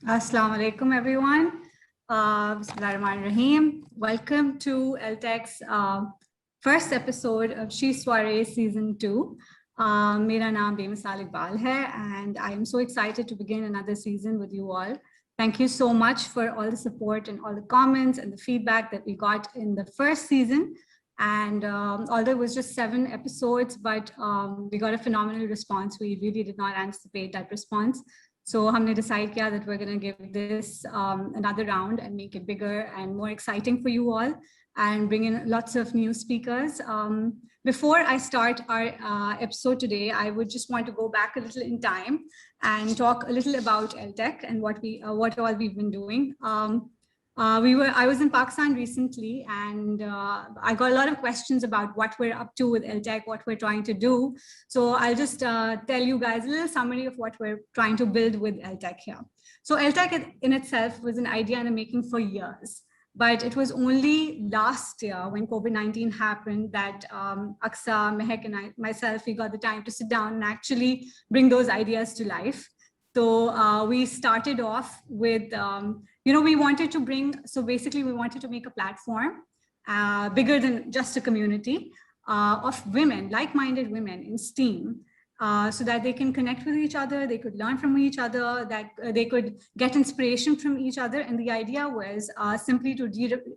Assalamu alaikum, everyone. Bismillahirrahmanirrahim. Welcome to LTech's first episode of Soirée Season 2. Mera naam Bemisal Iqbal hai, and I am so excited to begin another season with you all. Thank you so much for all the support and all the comments and the feedback that we got in the first season. And although it was just 7 episodes, but we got a phenomenal response. We really did not anticipate that response. So हमने decide किया that we're going to give this another round and make it bigger and more exciting for you all and bring in lots of new speakers. Before I start our episode today, I would just want to go back a little in time and talk a little about LTech and what all we've been doing. I was in Pakistan recently, and I got a lot of questions about what we're up to with LTech, what we're trying to do. So I'll just tell you guys a little summary of what we're trying to build with LTech here. So LTech in itself was an idea in the making for years, but it was only last year when COVID-19 happened that Aksa, Mehek, and myself, we got the time to sit down and actually bring those ideas to life. So we started off with, we wanted to we wanted to make a platform bigger than just a community of women, like-minded women in STEAM, so that they can connect with each other, they could learn from each other, that they could get inspiration from each other. And the idea was simply to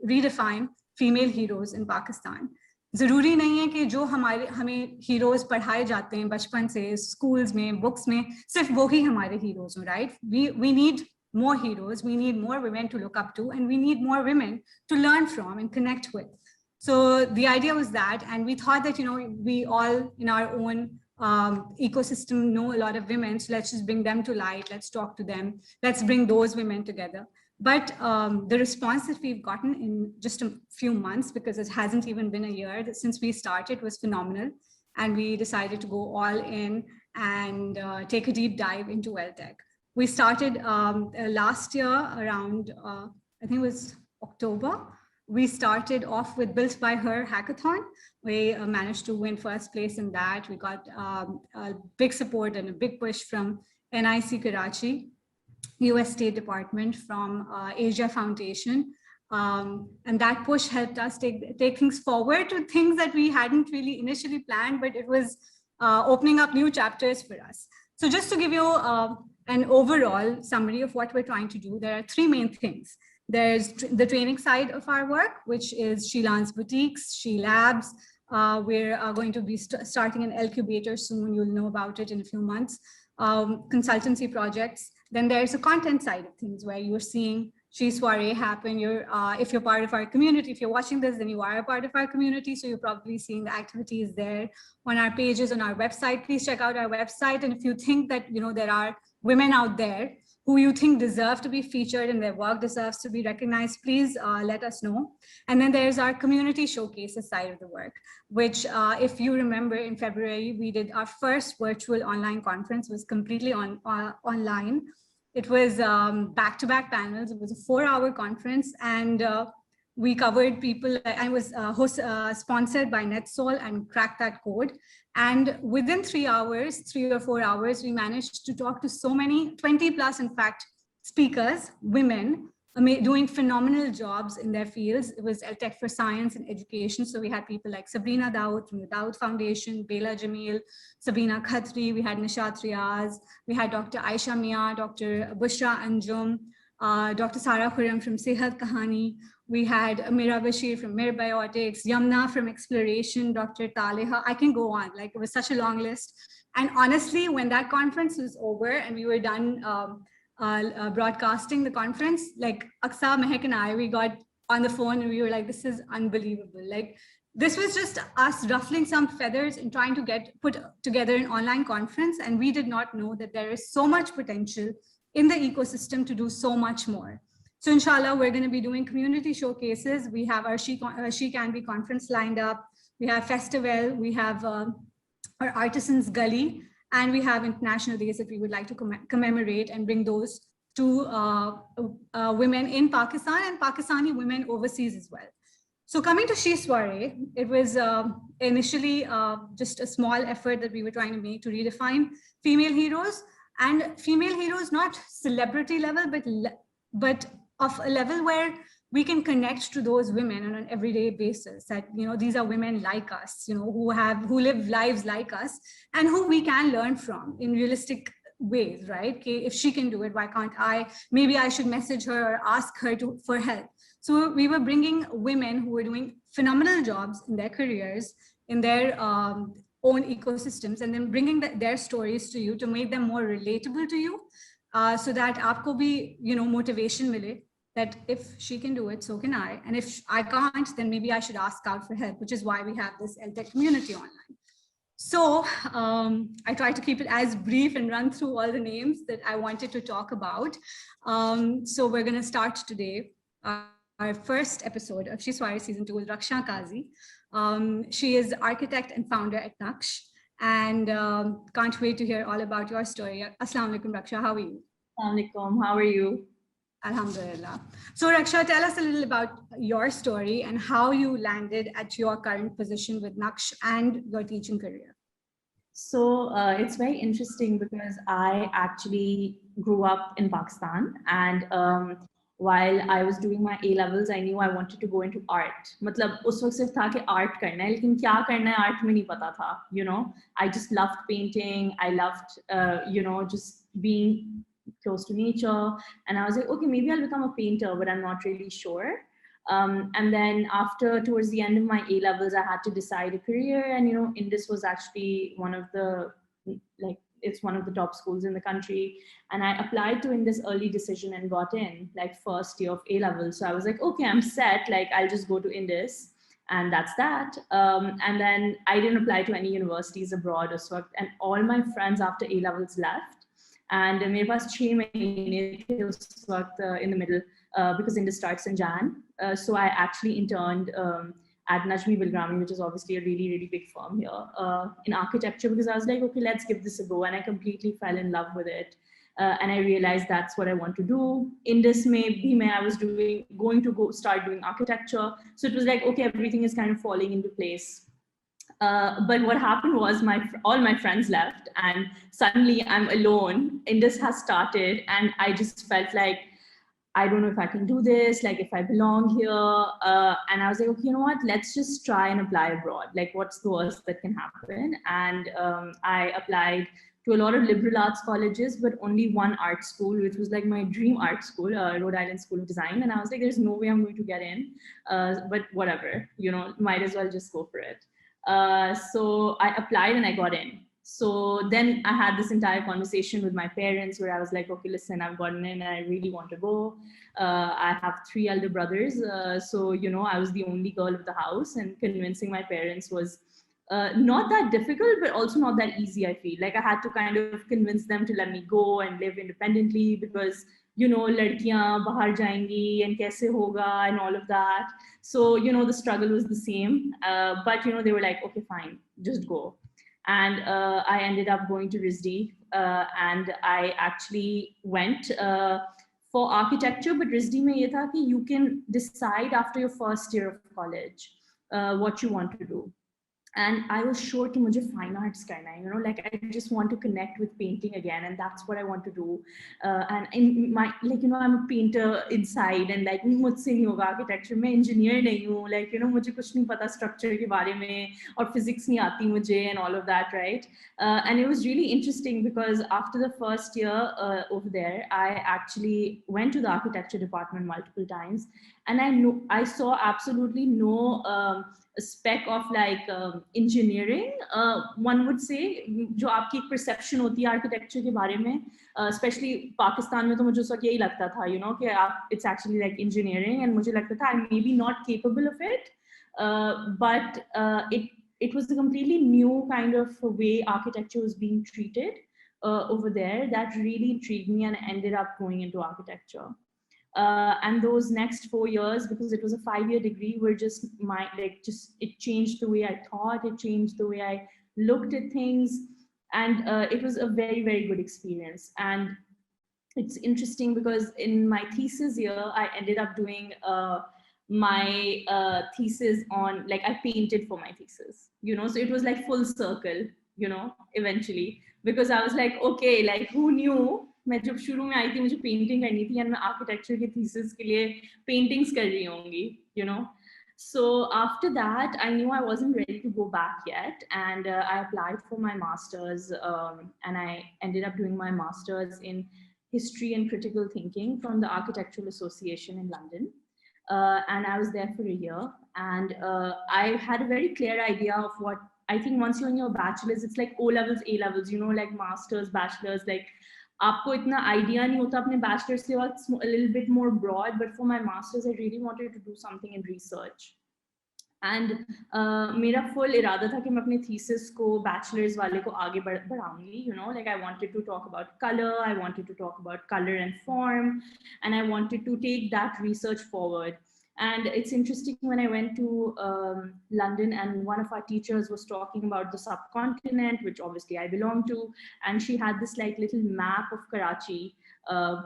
redefine female heroes in Pakistan. जरूरी नहीं है कि जो हमें heroes पढ़ाए जाते हैं बचपन से स्कूल्स में बुक्स में सिर्फ वो ही हमारे हीरोज हो right we need more heroes, we need more women to look up to, and we need more women to learn from and connect with. So the idea was that, and we thought that we all in our own ecosystem know a lot of women, so let's just bring them to light, let's talk to them, let's bring those women together. But the response that we've gotten in just a few months, because it hasn't even been a year since we started, was phenomenal. And we decided to go all in and take a deep dive into LTech. We started last year around, I think it was October. We started off with Built by Her hackathon. We managed to win first place in that. We got a big support and a big push from NIC Karachi, US State Department, from Asia Foundation. And that push helped us take things forward to things that we hadn't really initially planned, but it was opening up new chapters for us. So just to give you an overall summary of what we're trying to do, there are 3 main things. There's the training side of our work, which is Sheilan's Boutiques, She Labs. We're going to be starting an incubator soon. You'll know about it in a few months. Consultancy projects. Then there's a content side of things where you're seeing Soirée happen. If you're part of our community, if you're watching this, then you are a part of our community. So you're probably seeing the activities there on our pages, on our website. Please check out our website. And if you think that there are women out there who you think deserve to be featured and their work deserves to be recognized, please let us know. And then there's our community showcases side of the work, which if you remember in February, we did our first virtual online conference, was completely online. It was back-to-back panels. It was a 4-hour conference, and we covered people. I was sponsored by NetSol and Crack That Code. And within 3 hours, 3 or 4 hours, we managed to talk to so many, 20 plus, in fact, speakers, women, doing phenomenal jobs in their fields. It was LTech for Science and Education. So we had people like Sabrina Dawood from the Dawood Foundation, Bela Jamil, Sabina Khatri, we had Nishat Riaz, we had Dr. Aisha Mia, Dr. Bushra Anjum, Dr. Sarah Khurram from Sehat Kahani. We had Amira Bashir from Mirbiotics, Yamna from Exploration, Dr. Taleha. I can go on, like it was such a long list. And honestly, when that conference was over and we were done broadcasting the conference, like Aksa, Mehek and I, we got on the phone and we were like, this is unbelievable. Like this was just us ruffling some feathers and trying to put together an online conference. And we did not know that there is so much potential in the ecosystem to do so much more. So inshallah, we're going to be doing community showcases. We have our She Can Be conference lined up. We have festival. We have our Artisans Gully, and we have international days that we would like to commemorate and bring those to women in Pakistan and Pakistani women overseas as well. So coming to Soirée, it was initially just a small effort that we were trying to make to redefine female heroes. And female heroes, not celebrity level, but of a level where we can connect to those women on an everyday basis, that, you know, these are women like us, you know, who live lives like us, and who we can learn from in realistic ways, right? Okay, if she can do it, why can't I? Maybe I should message her or ask her for help. So we were bringing women who were doing phenomenal jobs in their careers, in their own ecosystems, and then bringing their stories to you to make them more relatable to you, so that aapko bhi, you know, motivation mile, that if she can do it, so can I. And if I can't, then maybe I should ask out for help, which is why we have this LTech community online. So I try to keep it as brief and run through all the names that I wanted to talk about. So we're going to start today our first episode of Soirée Season 2 with Rakhshaan Qazi. She is architect and founder at Naq'sh, and can't wait to hear all about your story. Assalamu alaikum, Raksha. How are you? Assalamu alaikum. How are you? Alhamdulillah. So Raksha, tell us a little about your story and how you landed at your current position with Naq'sh and your teaching career. So it's very interesting because I actually grew up in Pakistan, and while I was doing my A levels, I knew I wanted to go into art. मतलब उस वक्त सिर्फ था कि art करना है, लेकिन क्या करना है art में नहीं पता था. You know, I just loved painting. I loved just being close to nature, and I was like, okay, maybe I'll become a painter, but I'm not really sure. And then towards the end of my A levels, I had to decide a career, and you know, Indus was actually one of the it's one of the top schools in the country, and I applied to Indus early decision and got in like first year of A levels. So I was like, okay, I'm set. Like I'll just go to Indus, and that's that. And then I didn't apply to any universities abroad or so, and all my friends after A levels left. And मेरे पास 6 महीने थे उस वक्त in the middle because Indus starts in Jan. So I actually interned at Najmi Bilgrami, which is obviously a really, really big firm here in architecture, because I was like, okay, let's give this a go. And I completely fell in love with it. And I realized that's what I want to do. Indus maybe I was going to start doing architecture. So it was like, okay, everything is kind of falling into place. But what happened was all my friends left, and suddenly I'm alone. Indus has started, and I just felt like, I don't know if I can do this, like if I belong here. And I was like, okay, you know what, let's just try and apply abroad. Like what's the worst that can happen? And I applied to a lot of liberal arts colleges, but only one art school, which was like my dream art school, Rhode Island School of Design. And I was like, there's no way I'm going to get in, but whatever, you know, might as well just go for it. So I applied and I got in. So then I had this entire conversation with my parents where I was like, okay, listen, I've gotten in and I really want to go. I have 3 elder brothers. So, you know, I was the only girl of the house, and convincing my parents was not that difficult, but also not that easy, I feel. Like I had to kind of convince them to let me go and live independently because, you know, ladkiyan bahar jayengi and kaise hoga and all of that. So, you know, the struggle was the same. But, you know, they were like, okay, fine, just go. And I ended up going to RISD, and I actually went for architecture, but RISD mein ye tha ki you can decide after your first year of college what you want to do. And I was sure to mujhe fine arts karna hai, you know, like I just want to connect with painting again, and that's what I want to do. And in my, like, you know, I'm a painter inside, and like mujhse nahi hoga architecture, main engineer nahi hu, like, you know, mujhe kuch nahi pata structure ke bare mein, aur physics nahi aati mujhe, and all of that, right? And it was really interesting because after the first year over there, I actually went to the architecture department multiple times, and I saw absolutely no a speck of like engineering, one would say, जो आपकी एक perception होती है architecture के बारे में, especially Pakistan में तो मुझे उस वक्त यही लगता था, you know, कि it's actually like engineering, and मुझे लगता था I'm maybe not capable of it, but it was a completely new kind of way architecture was being treated over there that really intrigued me, and I ended up going into architecture. And those next 4 years, because it was a 5-year degree, were just it changed the way I thought, it changed the way I looked at things, and it was a very, very good experience. And it's interesting because in my thesis year, I ended up doing my thesis on, like, I painted for my thesis, you know, so it was like full circle. you know, eventually, because I was like, okay, like who knew, मैं जब शुरू में आई थी मुझे painting करनी थी, and मैं architecture के थीसिस के लिए पेंटिंग्स कर रही होंगी, you know. So after that, I knew I wasn't ready to go back yet, and I applied for my master's, and I ended up doing my master's in history and critical thinking from the Architectural Association in London. And I was there for a year, and I had a very clear idea of what I think. Once you're in your bachelor's, it's like O levels, A levels, you know, like masters, bachelors, like आपको इतना idea नहीं होता अपने bachelor's के बाद, a little bit more broad. But for my master's, I really wanted to do something in research. And मेरा full इरादा था कि मैं अपने thesis को bachelor's वाले को आगे बढ़ाऊंगी, you know, like I wanted to talk about color, I wanted to talk about color and form, and I wanted to take that research forward. And it's interesting, when I went to London, and one of our teachers was talking about the subcontinent, which obviously I belong to, and she had this like little map of Karachi,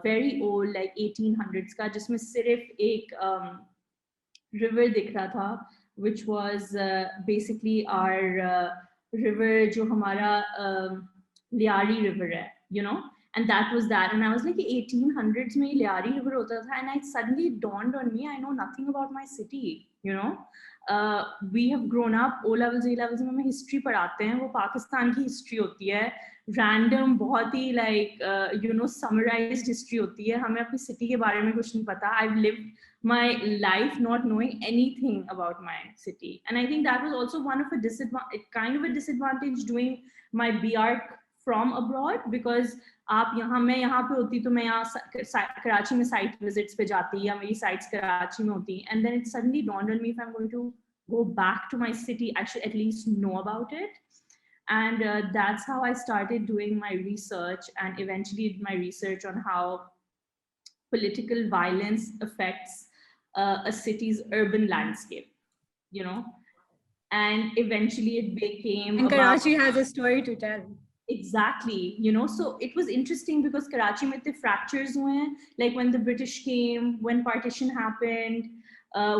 very old, like 1800s का, जिसमें सिर्फ एक river दिख रहा था, which was basically our river जो हमारा Lyari river है, you know. And that was that. And I was like, 1800s में लियारी river होता था, and it suddenly dawned on me, I know nothing about my city, you know. We have grown up, O levels, A levels में हमें history पढ़ाते हैं, वो पाकिस्तान की history होती है, random, बहुत ही like you know, summarized history होती है, हमें अपनी city के बारे में कुछ नहीं पता. I've lived my life not knowing anything about my city, and I think that was also one of a disadvantage doing my BArch from abroad, because आप यहाँ, मैं यहाँ पे होती तो मैं यहाँ कराची में site visits पे जाती, या मेरी sites कराची में होती, and then it suddenly dawned on me, if I'm going to go back to my city, I should at least know about it. And that's how I started doing my research, and eventually did my research on how political violence affects a city's urban landscape, you know. And eventually it became, and Karachi has a story to tell. Exactly, you know. So it was interesting because Karachi में इतने fractures हुए हैं, like when the British came, when partition happened,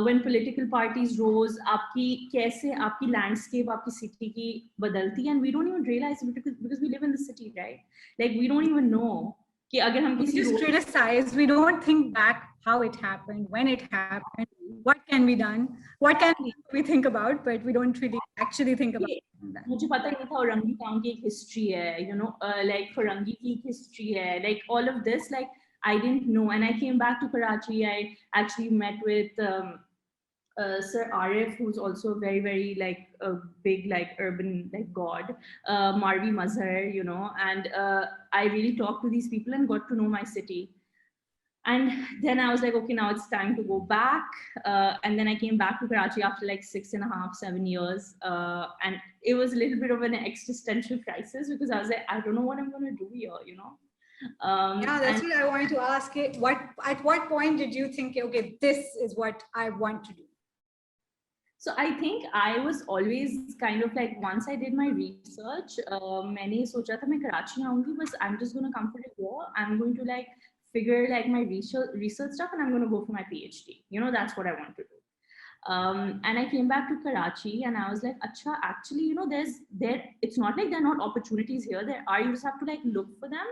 when political parties rose, आपकी कैसे आपकी landscape, आपकी city की बदलती, and we don't even realize it because we live in the city, right? Like we don't even know कि अगर हम किसी, we just criticize, we don't think back how it happened, when it happened, what can be done, what can we think about, but we don't really actually think about that. मुझे पता नहीं था Orangi town की एक history है, you know, like Farangi की एक history है, like all of this, like I didn't know. And I came back to Karachi, I actually met with Sir Arif, who's also very, very like a big like urban like god, Marvi Mazhar, you know, and I really talked to these people and got to know my city. And then I was like, okay, now it's time to go back. And then I came back to Karachi after like 6.5, 7 years. And it was a little bit of an existential crisis because I was like, I don't know what I'm going to do here, you know? Yeah, that's what I wanted to ask. At what point did you think, okay, this is what I want to do? So I think I was always kind of like, once I did my research, मैंने सोचा था मैं कराची आऊँगी, but I'm just going to come for a year. I'm going to like figure like my research stuff, and I'm going to go for my PhD. You know, that's what I want to do. And I came back to Karachi, and I was like, Acha, actually, you know, it's not like there are not opportunities here. There are, you just have to like look for them.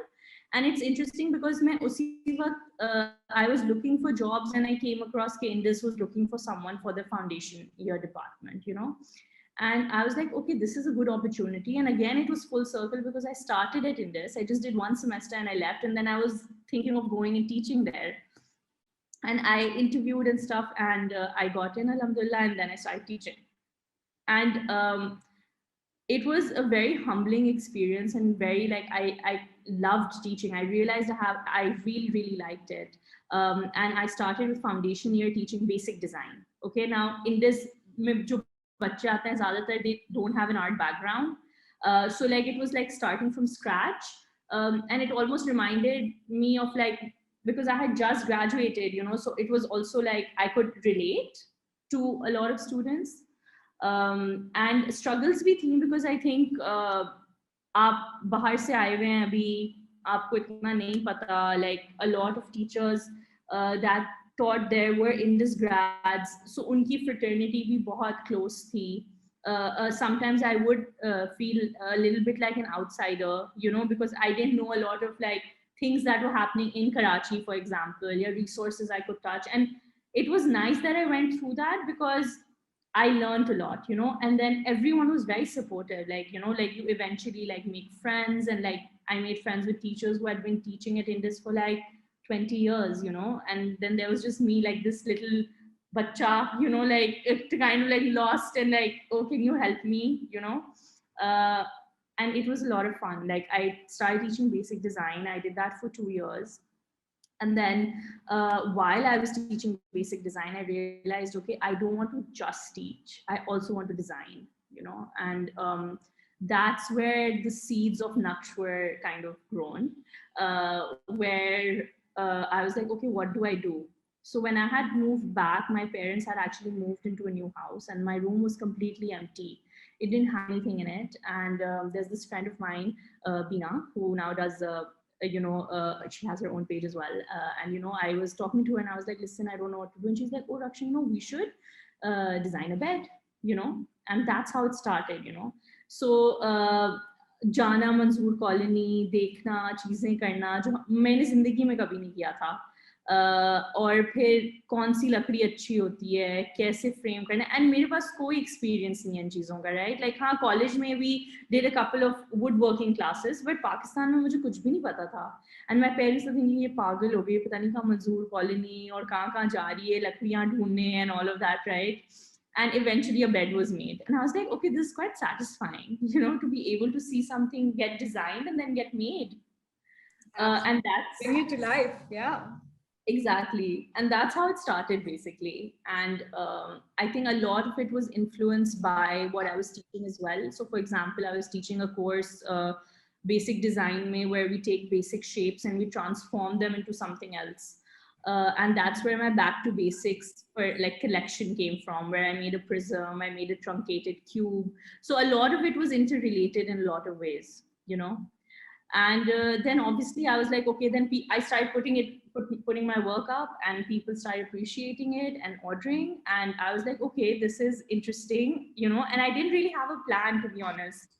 And it's interesting because I was looking for jobs, and I came across Indus was looking for someone for the foundation year department, you know. And I was like, okay, this is a good opportunity. And again, it was full circle because I started at Indus. I just did one semester and I left. And then I was thinking of going and teaching there. And I interviewed and stuff, and I got in, alhamdulillah, and then I started teaching. And it was a very humbling experience, and very like, I loved teaching. I realized I really, really liked it. And I started with foundation year teaching basic design. Okay, now in this, they don't have an art background. So like it was like starting from scratch. And it almost reminded me of like, because I had just graduated, you know, so it was also like I could relate to a lot of students. And struggles भी थी because I think आप बाहर से आए हुए हैं अभी, आपको इतना नहीं पता, like a lot of teachers that taught there were Indus grads, so उनकी fraternity भी बहुत close थी. sometimes I would feel a little bit like an outsider, you know, because I didn't know a lot of like things that were happening in Karachi, for example, yeah, resources I could touch. And it was nice that I went through that because I learned a lot, you know, and then everyone was very supportive. Like, you know, like you eventually like make friends, and like I made friends with teachers who had been teaching at Indus for like 20 years, you know, and then there was just me, like this little bacha, you know, like it kind of like lost and like, oh, can you help me, you know? Uh, and it was a lot of fun. Like I started teaching basic design. I did that for 2 years. And then while I was teaching basic design, I realized, okay, I don't want to just teach. I also want to design, you know, and that's where the seeds of Naq'sh were kind of grown, where I was like, okay, what do I do? So when I had moved back, my parents had actually moved into a new house and my room was completely empty. It didn't have anything in it. And there's this friend of mine, Bina, who now does she has her own page as well. And, you know, I was talking to her and I was like, listen, I don't know what to do. And she's like, oh, Rakhshaan, you know, we should design a bed, you know, and that's how it started, you know. So, जाना मंजूर colony देखना चीजें करना जो मैंने जिंदगी में कभी नहीं किया था, और फिर कौन सी लकड़ी अच्छी होती है, कैसे फ्रेम करना, एंड मेरे पास कोई एक्सपीरियंस नहीं है इन चीज़ों का, राइट. लाइक हाँ, कॉलेज में भी did a couple of would working classes, but Pakistan में मुझे कुछ भी नहीं पता था. एंड माई पेरेंट्स थिंकिंग ये पागल हो गई, पता नहीं कहाँ मंजूर कॉलोनी और कहाँ कहाँ जा रही है लकड़ियाँ ढूंढने and all of that, right. And eventually a bed was made. And I was like, okay, this is quite satisfying, you know, to be able to see something get designed and then get made. And that's... Bring it to life, yeah. Exactly. And that's how it started, basically. And I think a lot of it was influenced by what I was teaching as well. So for example, I was teaching a course, basic design mein, where we take basic shapes and we transform them into something else. And that's where my back to basics for like collection came from, where I made a prism, I made a truncated cube. So a lot of it was interrelated in a lot of ways, you know. And then obviously I was like, okay, then I started putting my work up and people started appreciating it and ordering. And I was like, okay, this is interesting, you know, and I didn't really have a plan, to be honest.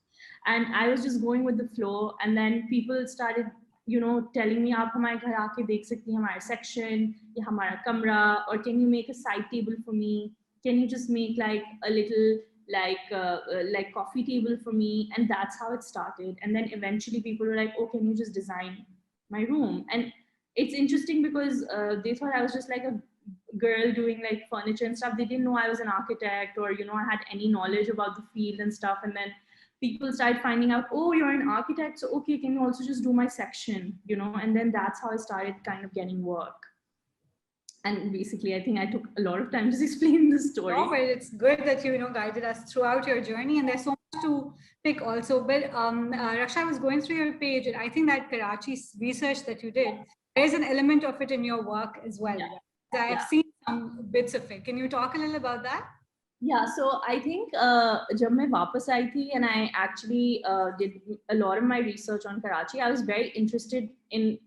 And I was just going with the flow. And then people started, you know, telling me, aap hamare ghar aake dekh sakti hain hamara section ya hamara kamra, or can you make a side table for me, can you just make like a little like coffee table for me. And that's how it started. And then eventually people were like, oh, can you just design my room? And it's interesting because they thought I was just like a girl doing like furniture and stuff. They didn't know I was an architect or, you know, I had any knowledge about the field and stuff. And then people started finding out, oh, you're an architect, so okay, can you also just do my section, you know. And then that's how I started kind of getting work. And basically, I think I took a lot of time to explain the story. No, but it's good that you know, guided us throughout your journey, and there's so much to pick also. But Raksha, I was going through your page, and I think that Karachi research that you did, there's an element of it in your work as well. Yeah. I have seen some bits of it. Can you talk a little about that? Yeah, so I think जब मैं वापस आई थी and I actually did a lot of my research on Karachi, I was very interested in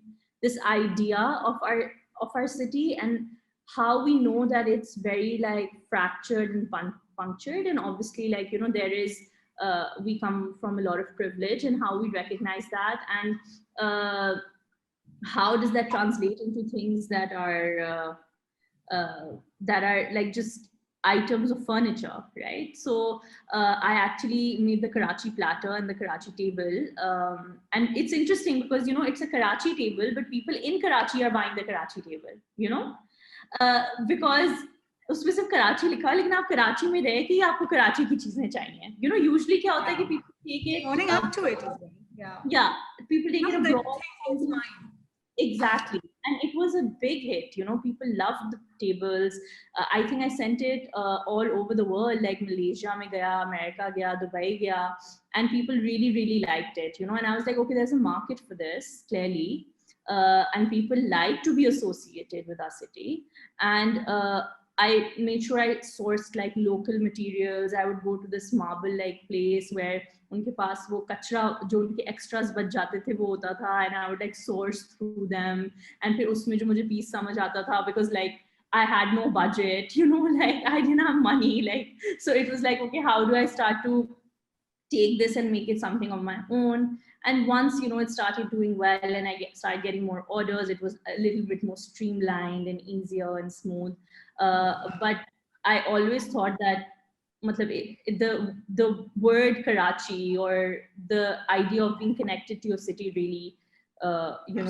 this idea of our city and how we know that it's very like fractured and punctured. And obviously, like, you know, there is we come from a lot of privilege, and how we recognize that, and how does that translate into things that are like just items of furniture, right? So I actually made the Karachi platter and the Karachi table, and it's interesting because, you know, it's a Karachi table, but people in Karachi are buying the Karachi table, you know, because उसमें सिर्फ कराची लिखा है, लेकिन आप कराची में रह के आपको कराची की चीजें चाहिए, you know. Usually क्या होता है कि people take it owning up to it as well. Yeah, people take it abroad. Exactly. And it was a big hit, you know. People loved the tables. I think I sent it all over the world, like Malaysia mein gaya, America gaya, Dubai gaya, and people really, really liked it, you know. And I was like, okay, there's a market for this, clearly. And people like to be associated with our city. And I made sure I sourced like local materials. I would go to this marble like place where उनके पास वो कचरा जो उनके extras बच जाते थे वो होता था, and I would like source through them, and फिर उसमें जो मुझे पीस समझ आता था, because like I had no budget, like I didn't have money. So it was like, okay, how do I start to take this and make it something of my own? And once, it started doing well and I started getting more orders, it was a little bit more streamlined and easier and smooth. But I always thought that the word Karachi or the idea of being connected to your city really,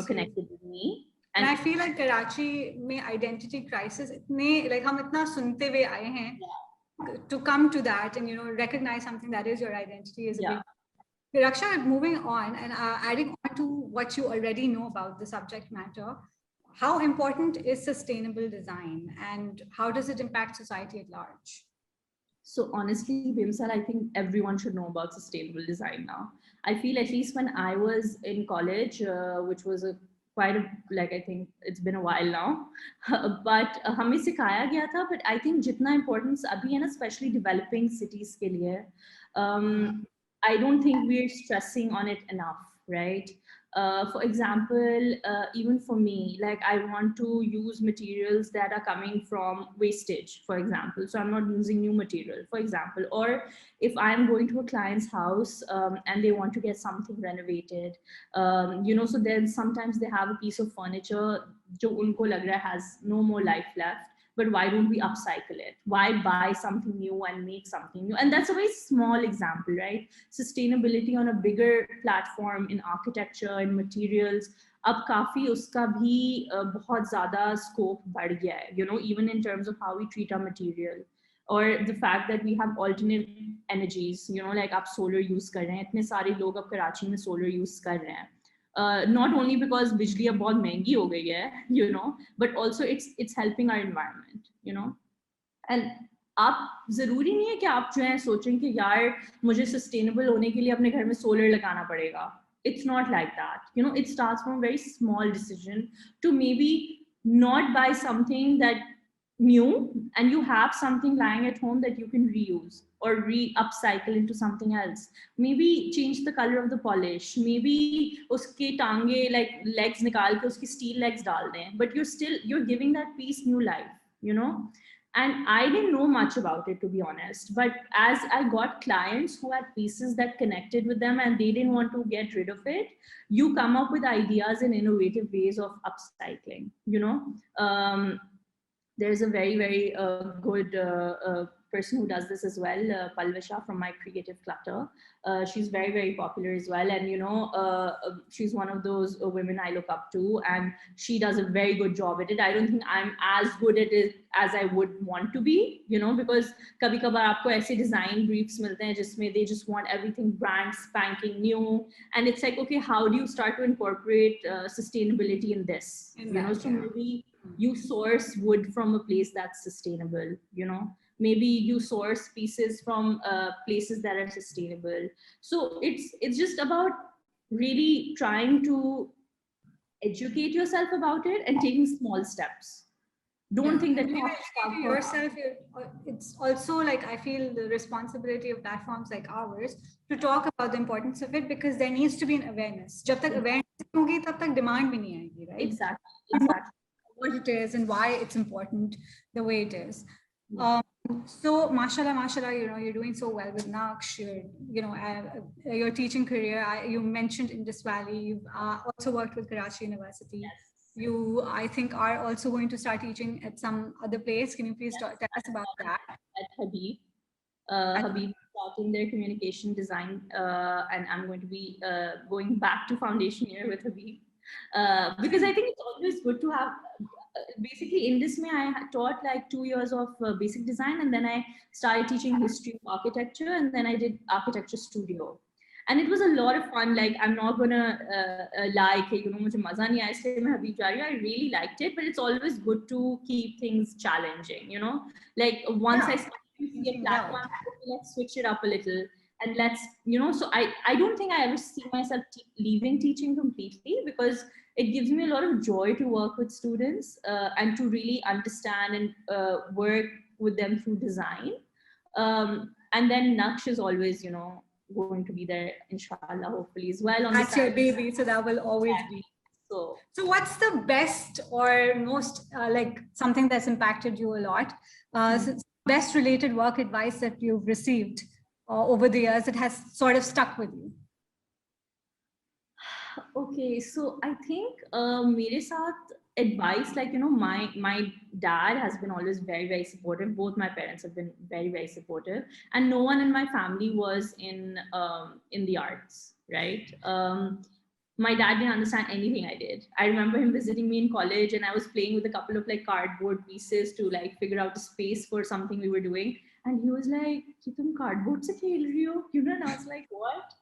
connected with me. And I feel like Karachi mein identity crisis, like hum itna sunte hue aaye hain, to come to that and recognize something that is your identity is a big. Raksha, moving on and adding on to what you already know about the subject matter, how important is sustainable design and how does it impact society at large? So honestly, Bimsal, I think everyone should know about sustainable design now. I feel at least when I was in college, which was I think it's been a while now, but हमें सिखाया गया था. But I think जितना importance अभी है ना, especially developing cities के लिए, I don't think we're stressing on it enough, right? For example, even for me, like I want to use materials that are coming from wastage, for example. So I'm not using new material, for example. Or if I'm going to a client's house and they want to get something renovated, so then sometimes they have a piece of furniture जो उनको लग रहा has no more life left. But why don't we upcycle it? Why buy something new and make something new? And that's a very small example, right? Sustainability on a bigger platform in architecture and materials. अब काफी उसका भी बहुत ज़्यादा scope बढ़ गया है, even in terms of how we treat our material. Or the fact that we have alternate energies, like आप solar use कर रहे हैं, इतने सारे लोग अब कराची में solar use कर रहे हैं. Not only because बिजली अब बहुत महंगी हो गई है, but also it's helping our environment, and आप जरूरी नहीं है कि आप जो है सोचें कि यार मुझे sustainable होने के लिए अपने घर में solar लगाना पड़ेगा. It's not like that. It starts from a very small decision to maybe not buy something that new and you have something lying at home that you can reuse or upcycle into something else. Maybe change the color of the polish, maybe uske tange, like legs nikal ke uski steel legs dal dein, but you're giving that piece new life. And I didn't know much about it, to be honest, but as I got clients who had pieces that connected with them and they didn't want to get rid of it, you come up with ideas and innovative ways of upcycling. There's a very, very good person who does this as well, Palvisha from my Creative Clutter. She's very, very popular as well. And, she's one of those women I look up to, and she does a very good job at it. I don't think I'm as good at it as I would want to be, because kabhi kabar aapko aise design briefs milte hain jisme they just want everything brand spanking new. And it's like, okay, how do you start to incorporate sustainability in this? So maybe you source wood from a place that's sustainable, maybe you source pieces from places that are sustainable. So it's just about really trying to educate yourself about it and taking small steps. Don't think that you have to start yourself. It's also like, I feel the responsibility of platforms like ours to talk about the importance of it, because there needs to be an awareness. Jab tak awareness hogi, tab tak demand bhi nahi aayegi, right? Exactly. What it is and why it's important the way it is. So mashallah, you're doing so well with Naq'sh. Your teaching career, you mentioned Indus Valley. You've also worked with Karachi University. Yes. You, I think, are also going to start teaching at some other place. Can you please tell us about that? At Habib. Habib starting their communication design, and I'm going to be going back to foundation year with Habib. Because I think it's always good to have, basically in this May, I taught like 2 years of basic design, and then I started teaching history of architecture, and then I did architecture studio. And it was a lot of fun. Like, I'm not gonna lie, mujhe maza nahi aaya isliye main Habib ja rahi hu. I really liked it, but it's always good to keep things challenging, like once I started to see a platform, let's switch it up a little. And let's, so I don't think I ever see myself leaving teaching completely, because it gives me a lot of joy to work with students and to really understand and work with them through design. And then Naq'sh is always, going to be there, inshallah, hopefully as well. That's your baby, so that will always be. So what's the best or most like something that's impacted you a lot, best related work advice that you've received over the years that has sort of stuck with you? Okay, so I think मेरे साथ advice, like, you know, my dad has been always very supportive. Both my parents have been very supportive, and no one in my family was in the arts, right? My dad didn't understand anything I did. I remember him visiting me in college, and I was playing with a couple of like cardboard pieces to like figure out a space for something we were doing, and he was like, "कि तुम cardboard से खेल रही हो?" You know, and I was like, "What?"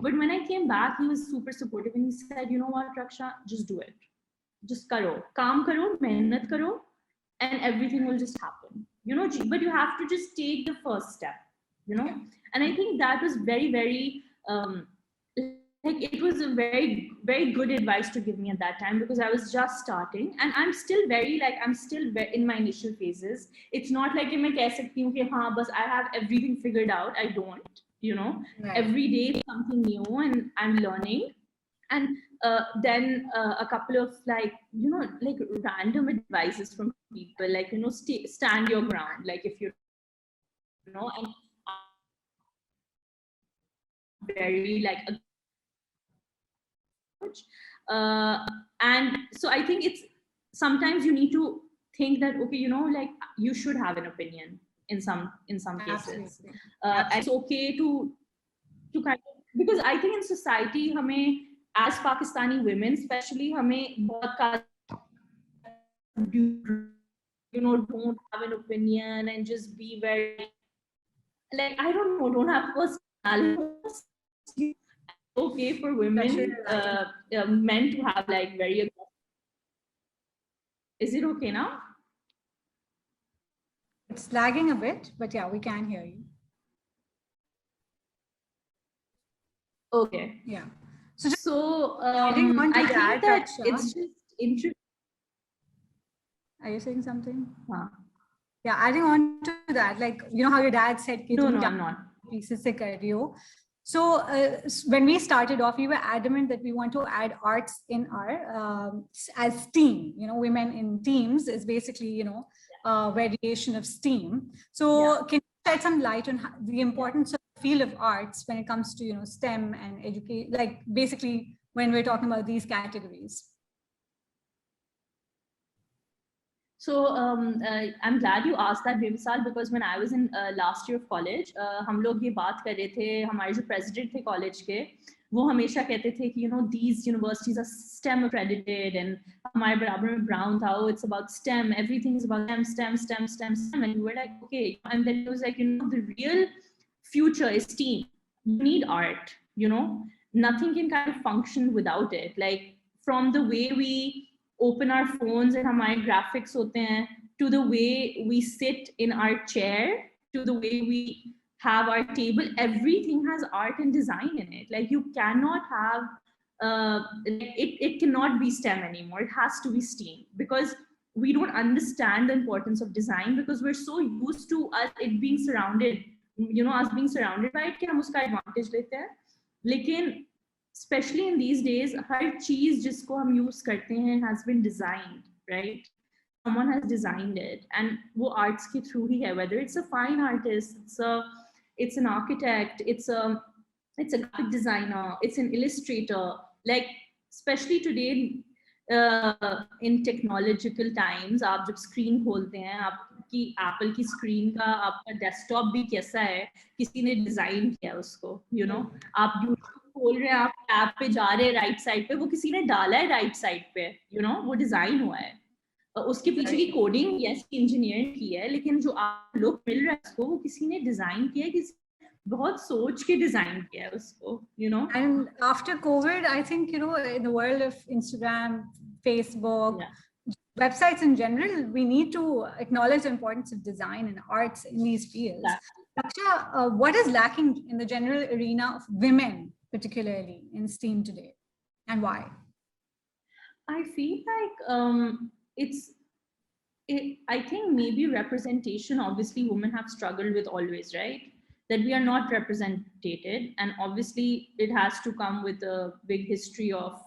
But when I came back, he was super supportive, and he said, "You know what, Raksha, just do it. Just karo, kaam karo, mehnat karo, and everything will just happen. You know, but you have to just take the first step, you know." And I think that was very like, it was a very good advice to give me at that time, because I was just starting, and I'm still in my initial phases. It's not like मैं कह सकती हूँ कि हाँ बस I have everything figured out. I don't, you know. Right. Every day something new, and I'm learning. And then a couple of like, you know, like random advices from people, like, you know, stand your ground, like if you know, and very like and so I think it's sometimes you need to think that, okay, you know, like you should have an opinion in some cases. And it's okay to kind of, because I think in society हमें as Pakistani women especially हमें बहुत you know, don't have an opinion and just be very like, I don't know, don't have personality. Okay for women, men to have like very. Is it okay now? It's lagging a bit, but yeah, we can hear you. Okay. Yeah. So I think that it's just interesting. Are you saying something? Huh. Yeah, adding on to that, like, you know how your dad said, no, I'm not. Pieces se kar rahi ho. So when we started off, we were adamant that we want to add arts in our as team. You know, women in teams is basically, you know, variation of STEAM. So can you shed some light on the importance of the field of arts when it comes to, you know, STEM and educate, like basically when we're talking about these categories? So I'm glad you asked that, Bimsal, because when I was in last year of college, हम लोग ये बात कर रहे थे, हमारे जो president थे college के, वो हमेशा कहते थे कि, you know, these universities are STEM accredited, and हमारे बराबर में Brown था, oh, it's about STEM, everything is about STEM, and we were like, okay, and then it was like, you know, the real future is STEAM. You need art, you know, nothing can kind of function without it. Like, from the way we open our phones and हमारे graphics होते हैं, to the way we sit in our chair, to the way we have our table, everything has art and design in it. Like, you cannot have it cannot be STEM anymore. It has to be STEAM, because we don't understand the importance of design, because we're so used to us being surrounded by it कि हम उसका advantage लेते हैं. लेकिन especially in these days, हर चीज जिसको हम use करते हैं has been designed, right? Someone has designed it, and वो arts के through ही है, whether it's a fine artist, it's an architect, it's a graphic designer, it's an illustrator. Like, especially today in technological times, आप जब screen खोलते हैं, आपकी Apple की screen का आपका desktop भी कैसा है, किसी ने design किया उसको, you know. आप YouTube खोल रहे हैं, आप टैब पे जा रहे हैं राइट साइड पे, वो किसी ने डाला है राइट साइड पे, यू नो, वो डिजाइन हुआ है. उसके पीछे की कोडिंग यस इंजीनियर की है, लेकिन जो आप लोग मिल रहा है उसको, वो किसी ने डिजाइन किया है, किसी बहुत सोच के डिजाइन किया है उसको, you know. And after COVID, I think, you know, in the world of Instagram, Facebook, websites in general, we need to acknowledge the importance of design and arts in these fields. Raksha, what is lacking in the general arena of women, particularly in STEAM today, and why? I feel like I think maybe representation. Obviously, women have struggled with always, right? That we are not represented, and obviously it has to come with a big history of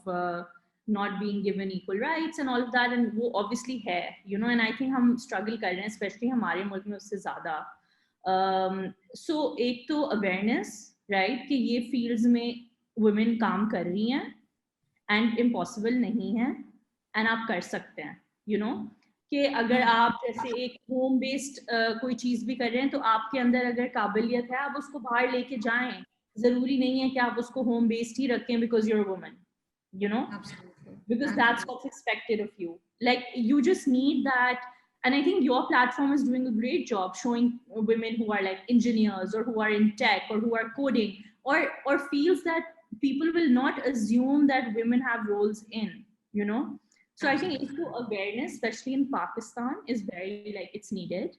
not being given equal rights and all of that, and वो obviously है, you know, and I think हम struggle कर रहे हैं, especially हमारे मुल्क में उससे ज़्यादा. So एक तो awareness, right, कि ये fields में women काम कर रही हैं and impossible नहीं है and आप कर सकते हैं, you know, कि अगर आप जैसे एक होम बेस्ड कोई चीज भी कर रहे हैं तो आपके अंदर अगर काबिलियत है आप उसको बाहर लेके जाएं, जरूरी नहीं है कि आप उसको होम बेस्ड ही रखें because you're a woman, you know. Absolutely. Because that's what's expected of you. Like you just need that. And I think your platform is doing a great job showing women who are like engineers or who are in tech or who are coding or fields that people will not assume that women have roles in, you know. So I think awareness, especially in Pakistan, is very like it's needed.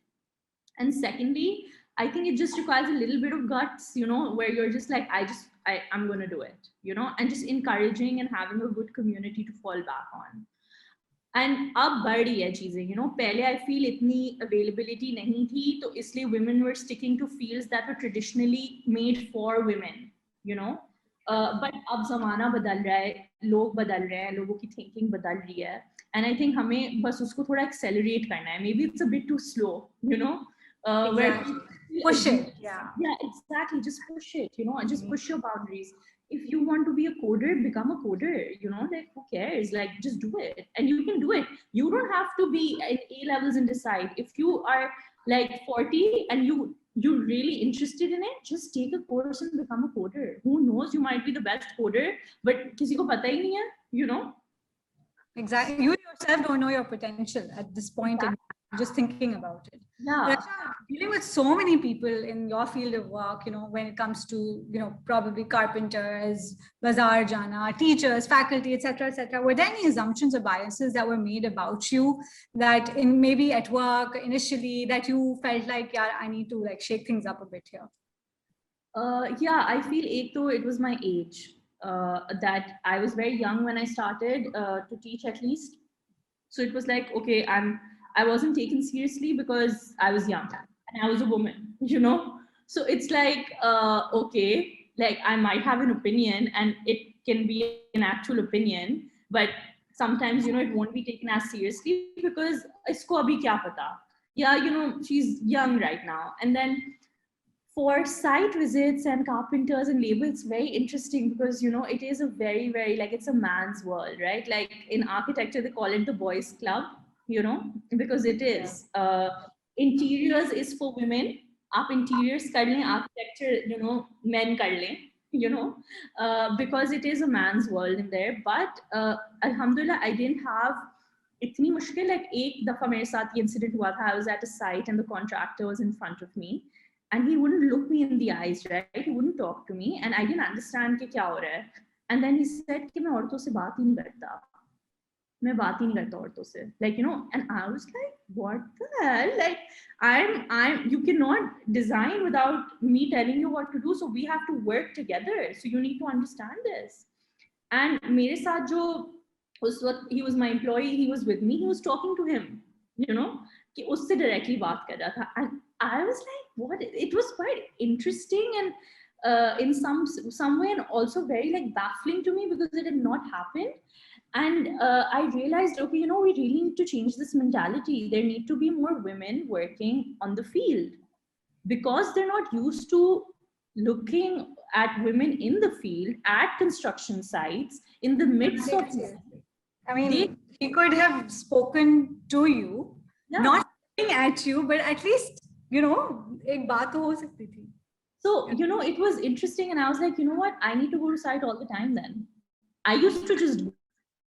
And secondly, I think it just requires a little bit of guts, you know, where you're just like, I'm going to do it, you know, and just encouraging and having a good community to fall back on. And अब बढ़ रही है चीजें, you know, पहले I feel इतनी availability नहीं थी, तो इसलिए women were sticking to fields that were traditionally made for women, you know. But अब ज़माना बदल रहा है, लोग बदल रहे हैं, लोगों की thinking बदल रही है, and I think हमें बस उसको थोड़ा accelerate करना है. Maybe it's a bit too slow, you know. Exactly. Push it. Yeah, exactly. Just push it, you know, just push your boundaries. If you want to be a coder, become a coder, you know, like who cares? Like just do it, and you can do it. You don't have to be in A levels and decide. If you are like 40 and you're really interested in it, just take a course and become a coder. Who knows, you might be the best coder, but किसी को पता ही नहीं है, you know. Exactly. You yourself don't know your potential at this point in just thinking about it. Yeah. Rakhshaan, dealing with so many people in your field of work, you know, when it comes to, you know, probably carpenters, bazaar jana, teachers, faculty, etc., were there any assumptions or biases that were made about you that in maybe at work initially that you felt like, yeah, I need to like shake things up a bit here? Yeah, I feel it was my age. That I was very young when I started to teach, at least. So it was like, okay, I wasn't taken seriously because I was young and I was a woman, you know. So it's like, okay, like I might have an opinion and it can be an actual opinion, but sometimes, you know, it won't be taken as seriously because isko abhi kya pata? Yeah, you know, she's young right now. And then for site visits and carpenters and labor, it's very interesting because, you know, it is a very, very, like, it's a man's world, right? Like in architecture, they call it the boys' club, you know, because it is. Interiors is for women. Aap interiors kar lein, architecture, you know, men kar lein, you know, because it is a man's world in there. But alhamdulillah, I didn't have itni mushkil. Like ek dafa mere saath ye incident hua tha. I was at a site and the contractor was in front of me. And he wouldn't look me in the eyes, right? He wouldn't talk to me, and I didn't understand कि क्या हो रहा है. And then he said कि मैं औरतों से बात ही नहीं करता. मैं बात ही नहीं करता औरतों से. Like, you know, and I was like, what the hell? Like, you cannot design without me telling you what to do. So we have to work together. So you need to understand this. And मेरे साथ जो उस वक्त, he was my employee, he was with me, he was talking to him, you know, कि उससे directly बात कर रहा था. And I was like, what? It was quite interesting and in some way and also very like baffling to me because it had not happened. And I realized, okay, you know, we really need to change this mentality. There need to be more women working on the field because they're not used to looking at women in the field, at construction sites, in the midst of... I mean, he could have spoken to you, not at you, but at least, you know, ek baat to ho sakti thi. So, you know, it was interesting. And I was like, you know what? I need to go to site all the time then. I used to just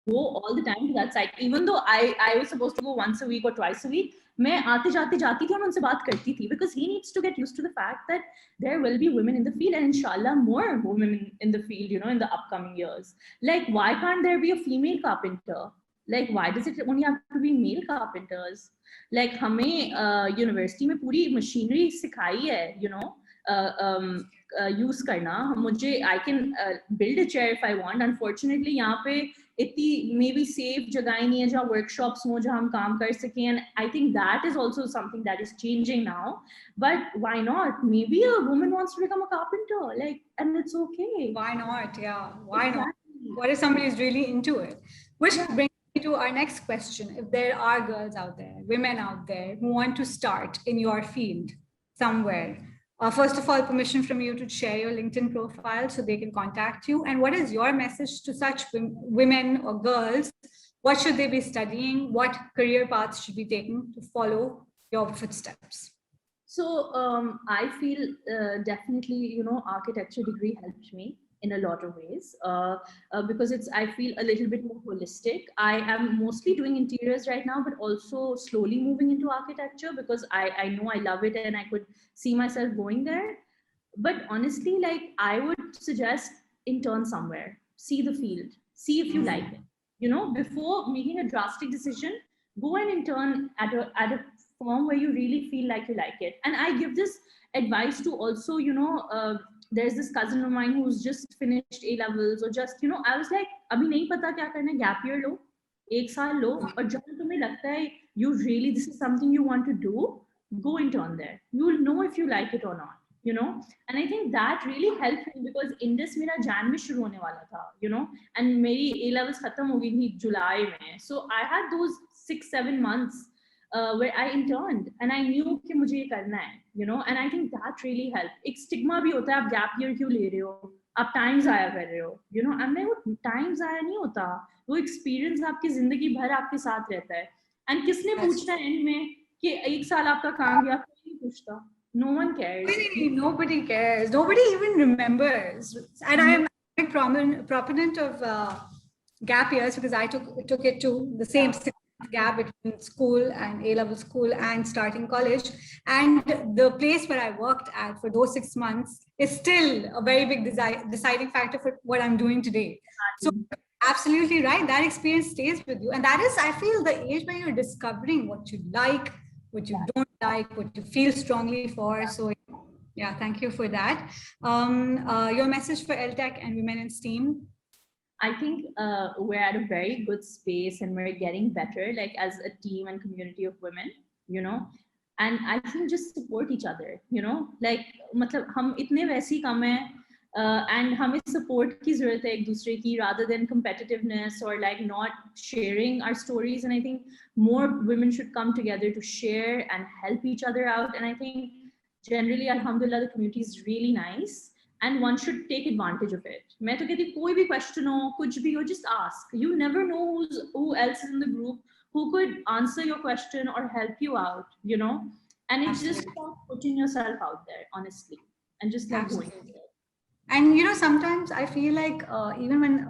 go all the time to that site. Even though I was supposed to go once a week or twice a week, मैं आते जाते जाती थी और उनसे बात करती थी because he needs to get used to the fact that there will be women in the field and inshallah more women in the field, you know, in the upcoming years. Like, why can't there be a female carpenter? Like, why does it only have to be male carpenters? Like, हमें university में पूरी machinery सिखाई है, you know, use करना. मुझे I can build a chair if I want. Unfortunately, यहाँ पे इतनी maybe safe जगह नहीं है जहाँ workshops हो जहाँ हम काम कर सकें. And I think that is also something that is changing now. But why not? Maybe a woman wants to become a carpenter, like, and it's okay. Why not? Yeah, why not? What if somebody is really into it? Which brings me to our next question. If there are girls out there, women out there who want to start in your field somewhere, first of all, permission from you to share your LinkedIn profile so they can contact you. And what is your message to such women or girls? What should they be studying? What career paths should be taken to follow your footsteps? So I feel definitely, architecture degree helped me in a lot of ways because I feel a little bit more holistic. I am mostly doing interiors right now, but also slowly moving into architecture because I know I love it and I could see myself going there. But honestly, like I would suggest intern somewhere, see the field, see if you like it. Before making a drastic decision, go and intern at a firm where you really feel like you like it. And I give this advice to also, there's this cousin of mine who's just finished A levels or just, I was like, abhi nahi pata kya karna, gap year lo, ek saal lo, aur jab tumhe lagta hai you really, this is something you want to do, go intern there. You will know if you like it or not. And I think that really helped me because Indus mera Jan mein shuru hone wala tha, and meri A levels khatam ho gayi thi July mein. So I had those 6-7 months where I interned and I knew कि मुझे ये करना है, and I think that really helped. एक stigma भी होता है, आप gap year क्यों ले रहे हो, आप time ज़ाया कर रहे हो, and मैं वो time ज़ाया नहीं होता, वो experience आपकी ज़िंदगी भर आपके साथ रहता है. And किसने पूछना है end में कि एक साल आपका कहाँ गया, कोई नहीं पूछता. No one cares. Nobody cares. Nobody even remembers. And I am a proponent of gap years because I took it to the same gap between school and A-level school and starting college. And the place where I worked at for those 6 months is still a very big deciding factor for what I'm doing today. So absolutely right. That experience stays with you. And that is, I feel, the age where you're discovering what you like, what you don't like, what you feel strongly for. So yeah, thank you for that. Your message for LTech and women in STEAM? I think we're at a very good space and we're getting better, like as a team and community of women, and I think just support each other, like मतलब हम इतने वैसे ही कम हैं and हमें support की ज़रूरत है एक दूसरे की rather than competitiveness or like not sharing our stories. And I think more women should come together to share and help each other out. And I think generally, alhamdulillah, the community is really nice. And one should take advantage of it. मैं तो कहती कोई भी question हो, कुछ भी हो, just ask. You never know who else is in the group who could answer your question or help you out, And it's just about putting yourself out there, honestly, and just like going there. And sometimes I feel like even when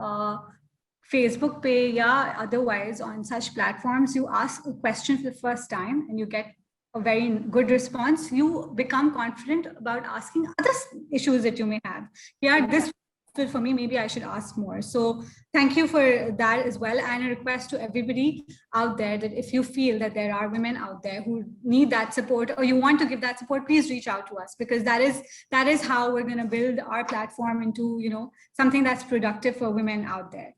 Facebook pay, otherwise on such platforms, you ask a question for the first time and you get a very good response, you become confident about asking other issues that you may have. Yeah, this for me, maybe I should ask more. So thank you for that as well. And a request to everybody out there that if you feel that there are women out there who need that support or you want to give that support, please reach out to us because that is how we're going to build our platform into, something that's productive for women out there.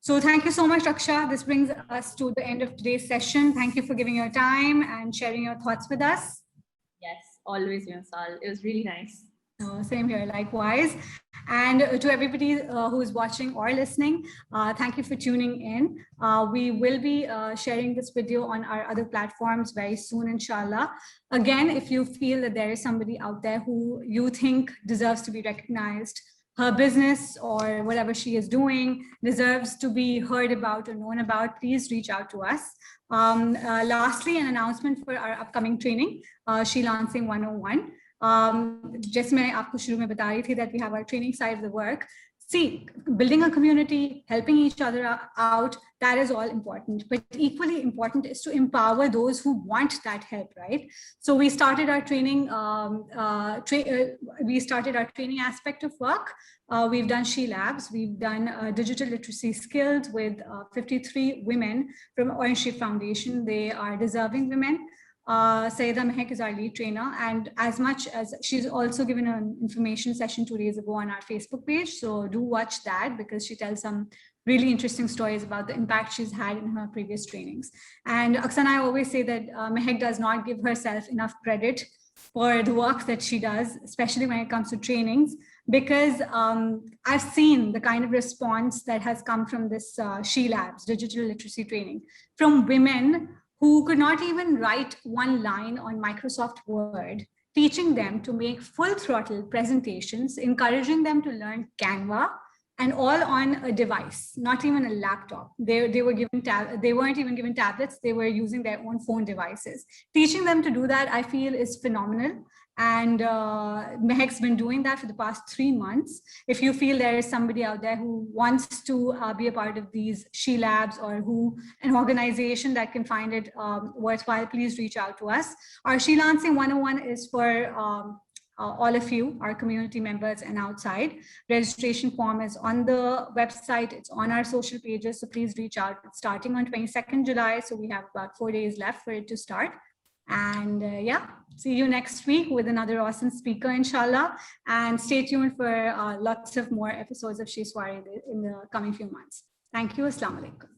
So thank you so much, Raksha. This brings us to the end of today's session. Thank you for giving your time and sharing your thoughts with us. Yes, always, Sal. It was really nice. Same here, likewise. And to everybody who is watching or listening, thank you for tuning in. We will be sharing this video on our other platforms very soon, inshallah. Again, if you feel that there is somebody out there who you think deserves to be recognized, her business or whatever she is doing deserves to be heard about or known about, please reach out to us. Lastly, an announcement for our upcoming training, She Lancing 101. जैसे मैं आपको शुरू में बता रही थी that we have our training side of the work. See, building a community, helping each other out, that is all important. But equally important is to empower those who want that help, right? So we started our training. We started our training aspect of work. We've done She Labs. We've done digital literacy skills with 53 women from Orange Tree Foundation. They are deserving women. Sayeda Mehek is our lead trainer, and as much as she's also given an information session 2 days ago on our Facebook page, so do watch that because she tells some really interesting stories about the impact she's had in her previous trainings. And Aksana, I always say that Mehek does not give herself enough credit for the work that she does, especially when it comes to trainings, because I've seen the kind of response that has come from this She Labs digital literacy training from women who could not even write one line on Microsoft Word, teaching them to make full throttle presentations, encouraging them to learn Canva, and all on a device, not even a laptop. They were given they weren't even given tablets. They were using their own phone devices. Teaching them to do that, I feel, is phenomenal. And Mehek's been doing that for the past 3 months. If you feel there is somebody out there who wants to be a part of these She Labs, or who an organization that can find it worthwhile, please reach out to us. Our She Lancing 101 is for all of you, our community members and outside. Registration form is on the website. It's on our social pages. So please reach out. It's starting on 22nd July. So we have about 4 days left for it to start. And yeah, see you next week with another awesome speaker, inshallah. And stay tuned for lots of more episodes of Soirée in the coming few months. Thank you. Assalamu alaikum.